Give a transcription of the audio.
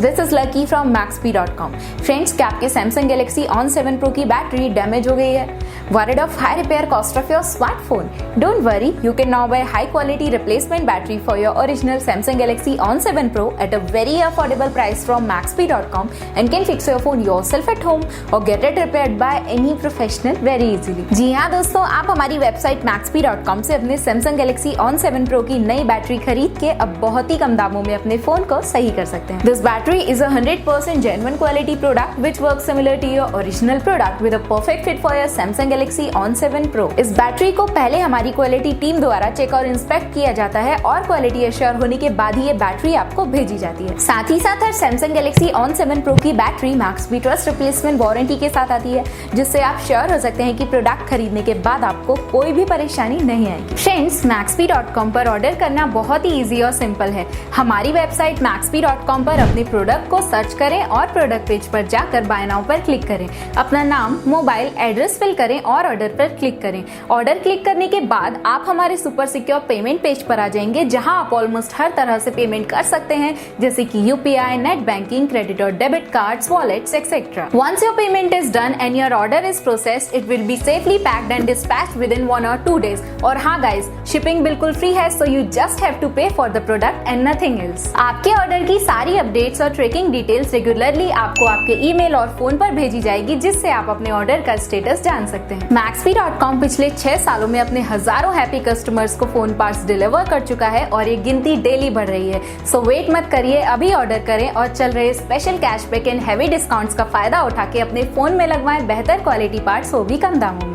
This is lucky from Maxbhi.com। Friends, क्या आपके Samsung Galaxy On7 Pro की battery damage हो गई है? Worried of high repair cost of your smartphone? Don't worry, you can now buy high quality replacement battery for your original Samsung Galaxy On7 Pro at a very affordable price from Maxbhi.com and can fix your phone yourself at home or get it repaired by any professional very easily। जी हाँ दोस्तों, आप हमारी website Maxbhi.com से अपने Samsung Galaxy On7 Pro की नई battery खरीद के अब बहुत ही कम दामों में अपने फोन को सही कर सकते हैं। This battery is a 100% genuine quality product which works similar to your original product with a perfect fit for your Samsung Galaxy On7 Pro। इस बैटरी को पहले हमारी क्वालिटी टीम द्वारा चेक और इंस्पेक्ट किया जाता है और क्वालिटी एश्योर होने के बाद ही ये बैटरी आपको भेजी जाती है। साथ ही साथ हर Samsung Galaxy On7 Pro की battery Maxbhi trust replacement warranty के साथ आती है, जिससे आप श्योर हो सकते हैं कि प्रोडक्ट खरीदने के बाद आपको कोई भी परेशानी नहीं आएगी। फ्रेंड्स, Maxbhi.com पर ऑर्डर करना बहुत ही इजी और सिंपल है। हमारी वेबसाइट Maxbhi.com पर अपने प्रोडक्ट को सर्च करें और प्रोडक्ट पेज पर जाकर बाय नाउ पर क्लिक करें। अपना नाम, मोबाइल, एड्रेस फिल करें और ऑर्डर पर क्लिक करें। ऑर्डर क्लिक करने के बाद आप हमारे सुपर सिक्योर पेमेंट पेज पर आ जाएंगे, जहां आप ऑलमोस्ट हर तरह से पेमेंट कर सकते हैं, जैसे कि यूपीआई, नेट बैंकिंग, क्रेडिट और debit cards, wallets etcetera. Once your payment is done and your order is processed, it will be safely packed and dispatched within 1 or 2 days। और हाँ गाइस, शिपिंग बिल्कुल free है, so you just have to pay for the product and nothing else। आपके order की सारी updates और tracking details regularly आपको आपके ईमेल और फोन पर भेजी जाएगी, जिससे आप अपने ऑर्डर का स्टेटस जान सकते हैं। Maxbhi.com पिछले 6 सालों में अपने हजारों हैप्पी कस्टमर्स को फोन पार्ट्स डिलीवर कर चुका है और ये गिनती डेली बढ़ रही है। सो वेट मत करिए, अभी ऑर्डर करें और चल रहे special cashback and heavy discounts का फायदा उठा के अपने फोन में लगवाएं बेहतर क्वालिटी पार्ट्स, वो भी कम दामों में।